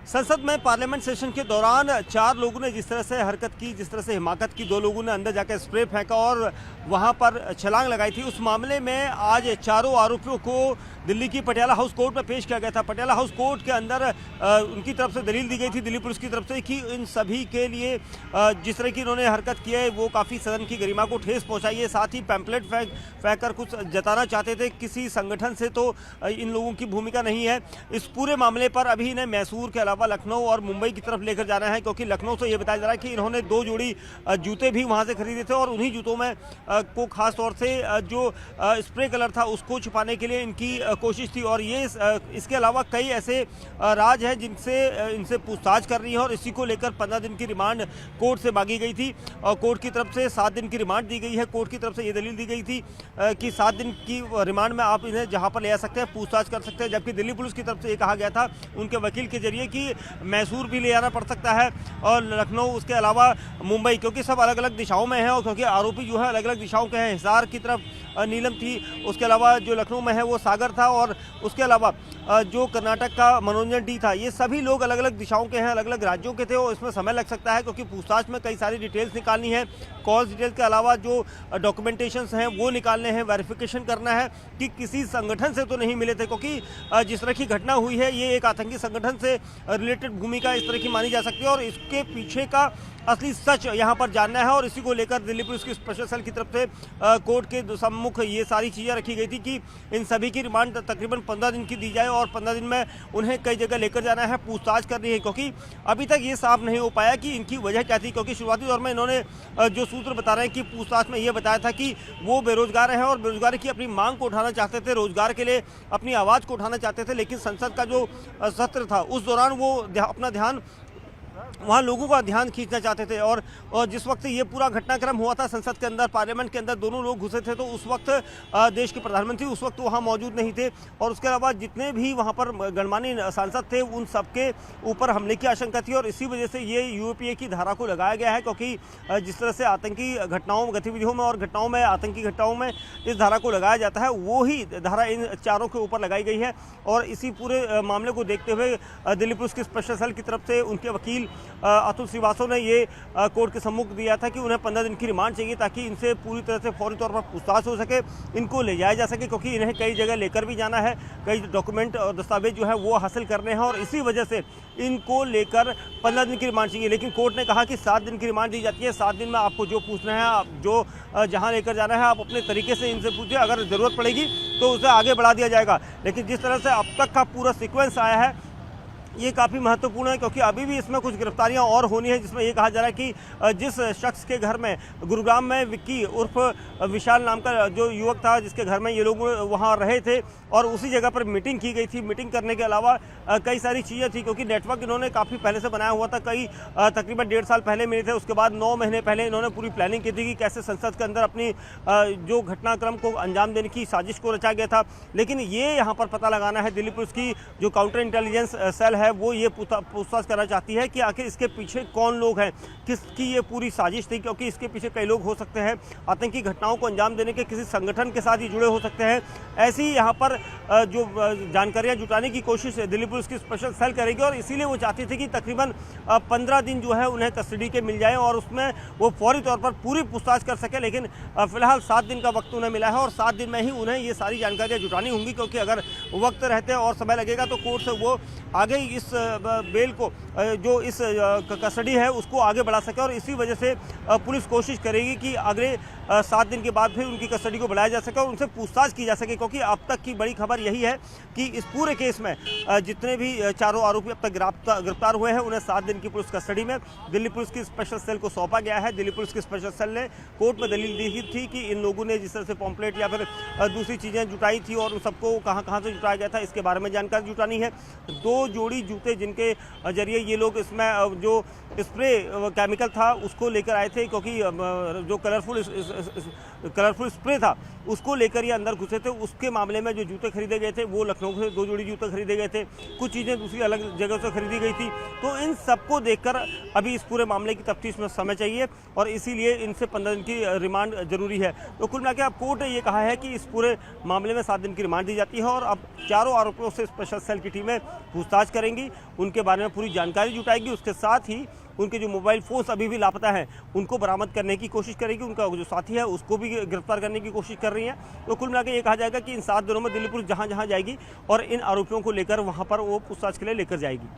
संसद में parliament session के दौरान 4 लोगों ने जिस तरह से हरकत की, जिस तरह से हिमाकत की, 2 लोगों ने अंदर जाकर स्प्रे फेंका और वहां पर छलांग लगाई थी, उस मामले में आज चारों आरोपियों को दिल्ली की पटियाला हाउस कोर्ट में पेश किया गया था। पटियाला हाउस कोर्ट के अंदर उनकी तरफ से दलील दी गई थी, दिल्ली पुलिस की तरफ से, कि इन सभी के लिए जिस तरह की इन्होंने हरकत की है वो काफ़ी सदन की गरिमा को ठेस पहुँचाई है। साथ ही पैम्पलेट फेंक कर कुछ जताना चाहते थे, किसी संगठन से तो इन लोगों की भूमिका नहीं है। इस पूरे मामले पर अभी इन्हें मैसूर के अलावा लखनऊ और मुंबई की तरफ लेकर जाना है, क्योंकि लखनऊ से ये बताया जा रहा है कि इन्होंने 2 जोड़ी जूते भी वहाँ से खरीदे थे और उन्हीं जूतों में को खास तौर से जो स्प्रे कलर था उसको छुपाने के लिए इनकी कोशिश थी। और ये इसके अलावा कई ऐसे राज हैं जिनसे इनसे पूछताछ कर रही है और इसी को लेकर 15 दिन की रिमांड कोर्ट से मांगी गई थी और कोर्ट की तरफ से 7 दिन की रिमांड दी गई है। कोर्ट की तरफ से ये दलील दी गई थी कि 7 दिन की रिमांड में आप इन्हें जहाँ पर ले जा सकते हैं, पूछताछ कर सकते हैं, जबकि दिल्ली पुलिस की तरफ से ये कहा गया था उनके वकील के जरिए कि मैसूर भी ले जाना पड़ सकता है और लखनऊ, उसके अलावा मुंबई, क्योंकि सब अलग अलग दिशाओं में हैं और क्योंकि आरोपी जो है अलग अलग दिशाओं के हैं। हिसार की तरफ नीलम थी, उसके अलावा जो लखनऊ में है वो सागर था और उसके अलावा जो कर्नाटक का मनोरंजन डी था। ये सभी लोग अलग अलग दिशाओं के हैं, अलग अलग राज्यों के थे और इसमें समय लग सकता है क्योंकि पूछताछ में कई सारी डिटेल्स निकालनी है। कॉल डिटेल्स के अलावा जो डॉक्यूमेंटेशंस हैं वो निकालने हैं, वेरिफिकेशन करना है कि किसी संगठन से तो नहीं मिले थे, क्योंकि जिस तरह की घटना हुई है ये एक आतंकी संगठन से रिलेटेड भूमिका इस तरह की मानी जा सकती है और इसके पीछे का असली सच यहाँ पर जानना है। और इसी को लेकर दिल्ली पुलिस की स्पेशल सेल की तरफ से कोर्ट के सम्मुख ये सारी चीज़ें रखी गई थी कि इन सभी की रिमांड तकरीबन 15 दिन की दी जाए और 15 दिन में उन्हें कई जगह लेकर जाना है, पूछताछ करनी है, क्योंकि अभी तक ये साफ नहीं हो पाया कि इनकी वजह क्या थी। क्योंकि शुरुआती दौर में इन्होंने जो सूत्र बता रहे हैं कि पूछताछ में ये बताया था कि वो बेरोजगार हैं और बेरोजगारी की अपनी मांग को उठाना चाहते थे, रोजगार के लिए अपनी आवाज़ को उठाना चाहते थे, लेकिन संसद का जो सत्र था उस दौरान वो अपना ध्यान वहाँ लोगों का ध्यान खींचना चाहते थे। और जिस वक्त ये पूरा घटनाक्रम हुआ था संसद के अंदर, पार्लियामेंट के अंदर दोनों लोग घुसे थे, तो उस वक्त देश के प्रधानमंत्री उस वक्त वहाँ मौजूद नहीं थे और उसके अलावा जितने भी वहाँ पर गणमान्य सांसद थे उन सबके ऊपर हमले की आशंका थी और इसी वजह से ये यूएपीए की धारा को लगाया गया है। क्योंकि जिस तरह से आतंकी घटनाओं, गतिविधियों में और घटनाओं में, आतंकी घटनाओं में इस धारा को लगाया जाता है, वो ही धारा इन चारों के ऊपर लगाई गई है। और इसी पूरे मामले को देखते हुए दिल्ली पुलिस की स्पेशल सेल की तरफ से उनके वकील अतुल श्रीवास्तव ने ये कोर्ट के सम्मुख दिया था कि उन्हें 15 दिन की रिमांड चाहिए ताकि इनसे पूरी तरह से फौरी तौर पर पूछताछ हो सके, इनको ले जाया जा सके, क्योंकि इन्हें कई जगह लेकर भी जाना है, कई डॉक्यूमेंट और दस्तावेज जो है वो हासिल करने हैं और इसी वजह से इनको लेकर 15 दिन की रिमांड चाहिए। लेकिन कोर्ट ने कहा कि 7 दिन की रिमांड दी जाती है, 7 दिन में आपको जो पूछना है, आप जो जहाँ लेकर जाना है आप अपने तरीके से इनसे पूछिए, अगर ज़रूरत पड़ेगी तो उसे आगे बढ़ा दिया जाएगा। लेकिन जिस तरह से अब तक का पूरा सीक्वेंस आया है ये काफ़ी महत्वपूर्ण है, क्योंकि अभी भी इसमें कुछ गिरफ्तारियां और होनी है, जिसमें ये कहा जा रहा है कि जिस शख्स के घर में गुरुग्राम में विक्की उर्फ विशाल नाम का जो युवक था जिसके घर में ये लोग वहां रहे थे और उसी जगह पर मीटिंग की गई थी। मीटिंग करने के अलावा कई सारी चीज़ें थी, क्योंकि नेटवर्क इन्होंने काफ़ी पहले से बनाया हुआ था, कई तकरीबन 1.5 साल पहले मिले थे। उसके बाद 9 महीने पहले इन्होंने पूरी प्लानिंग की थी कि कैसे संसद के अंदर अपनी जो घटनाक्रम को अंजाम देने की साजिश को रचा गया था। लेकिन ये यहाँ पर पता लगाना है, दिल्ली पुलिस की जो काउंटर इंटेलिजेंस सेल है वो ये पूछताछ करना चाहती है कि आखिर इसके पीछे कौन लोग हैं, किसकी ये पूरी साजिश थी, क्योंकि इसके पीछे कई लोग हो सकते हैं, आतंकी घटनाओं को अंजाम देने के किसी संगठन के साथ ही जुड़े हो सकते हैं। ऐसी यहाँ पर जो जानकारियाँ जुटाने की कोशिश दिल्ली पुलिस की स्पेशल सेल करेगी और इसीलिए वो चाहती थी कि तकरीबन 15 दिन जो है उन्हें कस्टडी के मिल जाए और उसमें वो फौरी तौर पर पूरी पूछताछ कर सके। लेकिन फिलहाल 7 दिन का वक्त उन्हें मिला है और 7 दिन में ही उन्हें ये सारी जानकारियाँ जुटानी होंगी, क्योंकि अगर वक्त रहते और समय लगेगा तो कोर्ट से वो आगे इस बेल को, जो इस कस्टडी है उसको आगे बढ़ा सके। और इसी वजह से पुलिस कोशिश करेगी कि अगले 7 दिन के बाद फिर उनकी कस्टडी को बढ़ाया जा सके और उनसे पूछताछ की जा सके, क्योंकि अब तक की बड़ी खबर यही है कि इस पूरे केस में जितने भी चारों आरोपी अब तक गिरफ्तार हुए हैं उन्हें 7 दिन की पुलिस कस्टडी में दिल्ली पुलिस की स्पेशल सेल को सौंपा गया है। दिल्ली पुलिस की स्पेशल सेल ने कोर्ट में दलील दी थी कि इन लोगों ने जिस तरह से पॉम्पलेट या फिर दूसरी चीज़ें जुटाई थी और उन सबको कहाँ कहाँ से जुटाया गया था इसके बारे में जानकारी जुटानी है। 2 जोड़ी जूते जिनके जरिए ये लोग इसमें जो स्प्रे केमिकल था उसको लेकर आए थे, क्योंकि जो कलरफुल स्प्रे था उसको लेकर ये अंदर घुसे थे। उसके मामले में जो जूते खरीदे गए थे वो लखनऊ से 2 जोड़ी जूते खरीदे गए थे, कुछ चीज़ें दूसरी अलग जगह से खरीदी गई थी। तो इन सबको देखकर अभी इस पूरे मामले की तफ्तीश में समय चाहिए और इसीलिए इनसे 15 दिन की रिमांड जरूरी है। तो कुल मिलाकर अब कोर्ट ने ये कहा है कि इस पूरे मामले में 7 दिन की रिमांड दी जाती है और अब चारों आरोपियों से स्पेशल सेल की टीमें पूछताछ करेंगी। करेंगी, उनके बारे में पूरी जानकारी जुटाएगी। उसके साथ ही उनके जो मोबाइल फ़ोन्स अभी भी लापता हैं उनको बरामद करने की कोशिश करेगी। उनका जो साथी है उसको भी गिरफ्तार करने की कोशिश कर रही है। तो कुल मिलाकर ये कहा जाएगा कि इन 7 दिनों में दिल्ली पुलिस जहाँ जहाँ जाएगी और इन आरोपियों को लेकर वहाँ पर वो पूछताछ के लिए लेकर जाएगी।